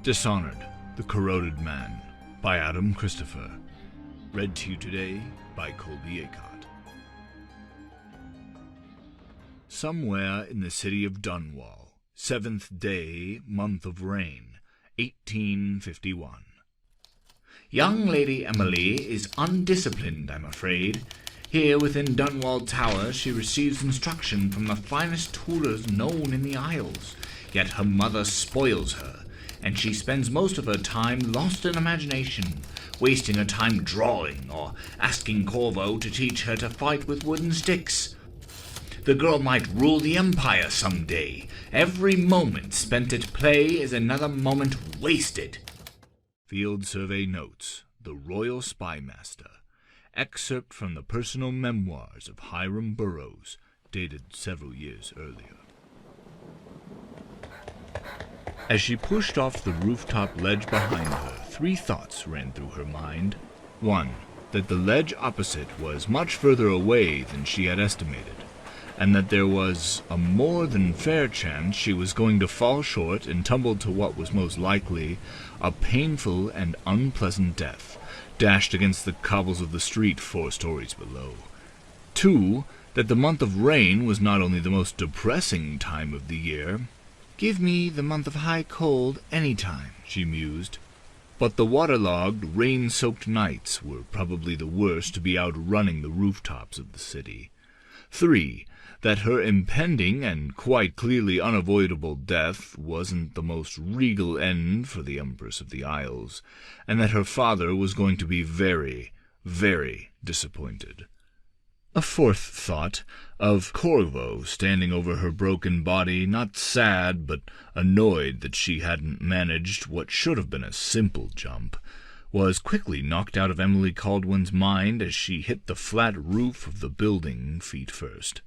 Dishonored, The Corroded Man, by Adam Christopher. Read to you today by Colby Acott. Somewhere in the city of Dunwall, 7th day, month of rain, 1851. Young Lady Emily is undisciplined, I'm afraid. Here within Dunwall Tower she receives instruction from the finest toolers known in the Isles, yet her mother spoils her, and she spends most of her time lost in imagination, wasting her time drawing or asking Corvo to teach her to fight with wooden sticks. The girl might rule the Empire some day. Every moment spent at play is another moment wasted. Field Survey Notes, The Royal Spymaster. Excerpt from the personal memoirs of Hiram Burroughs, dated several years earlier. As she pushed off the rooftop ledge behind her, three thoughts ran through her mind. One, that the ledge opposite was much further away than she had estimated, and that there was a more than fair chance she was going to fall short and tumble to what was most likely a painful and unpleasant death, dashed against the cobbles of the street 4 stories below. 2, that the month of rain was not only the most depressing time of the year. "Give me the month of high cold any time," she mused. But the waterlogged, rain-soaked nights were probably the worst to be outrunning the rooftops of the city. 3, that her impending and quite clearly unavoidable death wasn't the most regal end for the Empress of the Isles, and that her father was going to be very, very disappointed. A fourth thought, of Corvo standing over her broken body, not sad but annoyed that she hadn't managed what should have been a simple jump, was quickly knocked out of Emily Caldwell's mind as she hit the flat roof of the building feet first.